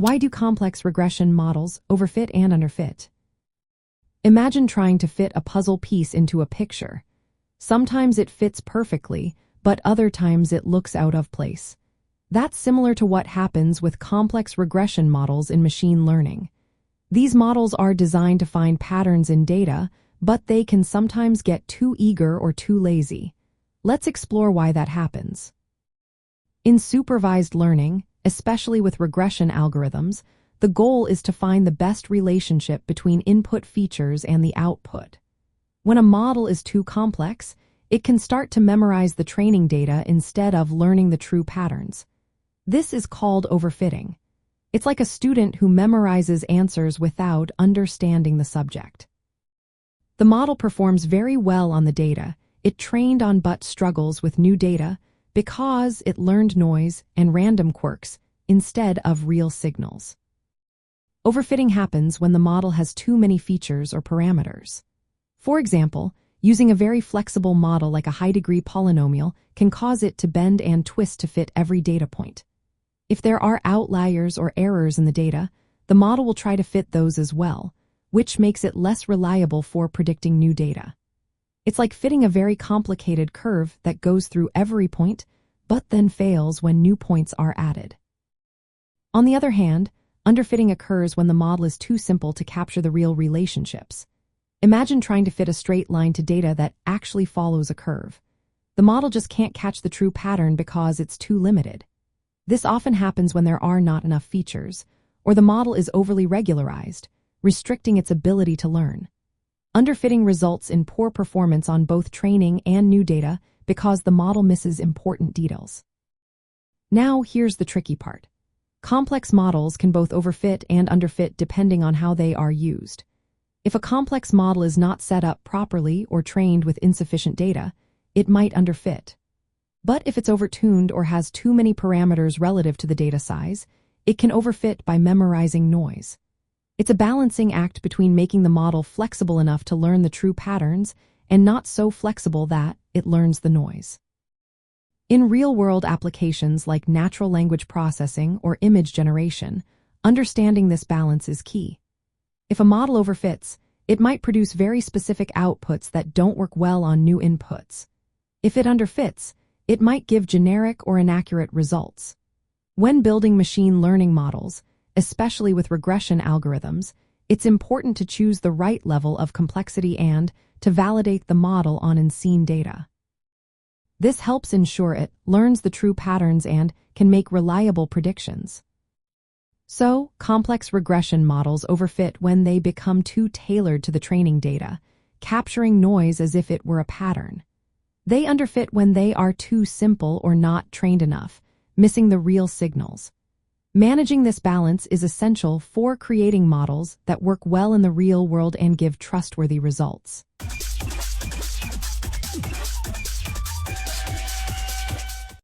Why do complex regression models overfit and underfit? Imagine trying to fit a puzzle piece into a picture. Sometimes it fits perfectly, but other times it looks out of place. That's similar to what happens with complex regression models in machine learning. These models are designed to find patterns in data, but they can sometimes get too eager or too lazy. Let's explore why that happens. In supervised learning, especially with regression algorithms, the goal is to find the best relationship between input features and the output. When a model is too complex, it can start to memorize the training data instead of learning the true patterns. This is called overfitting. It's like a student who memorizes answers without understanding the subject. The model performs very well on the data it trained on but struggles with new data because it learned noise and random quirks instead of real signals. Overfitting happens when the model has too many features or parameters. For example, using a very flexible model like a high-degree polynomial can cause it to bend and twist to fit every data point. If there are outliers or errors in the data, the model will try to fit those as well, which makes it less reliable for predicting new data. It's like fitting a very complicated curve that goes through every point, but then fails when new points are added. On the other hand, underfitting occurs when the model is too simple to capture the real relationships. Imagine trying to fit a straight line to data that actually follows a curve. The model just can't catch the true pattern because it's too limited. This often happens when there are not enough features, or the model is overly regularized, restricting its ability to learn. Underfitting results in poor performance on both training and new data because the model misses important details. Now, here's the tricky part. Complex models can both overfit and underfit depending on how they are used. If a complex model is not set up properly or trained with insufficient data, it might underfit. But if it's overtuned or has too many parameters relative to the data size, it can overfit by memorizing noise. It's a balancing act between making the model flexible enough to learn the true patterns and not so flexible that it learns the noise. In real-world applications like natural language processing or image generation, understanding this balance is key. If a model overfits, it might produce very specific outputs that don't work well on new inputs. If it underfits, it might give generic or inaccurate results. When building machine learning models, especially with regression algorithms, it's important to choose the right level of complexity and to validate the model on unseen data. This helps ensure it learns the true patterns and can make reliable predictions. So, complex regression models overfit when they become too tailored to the training data, capturing noise as if it were a pattern. They underfit when they are too simple or not trained enough, missing the real signals. Managing this balance is essential for creating models that work well in the real world and give trustworthy results.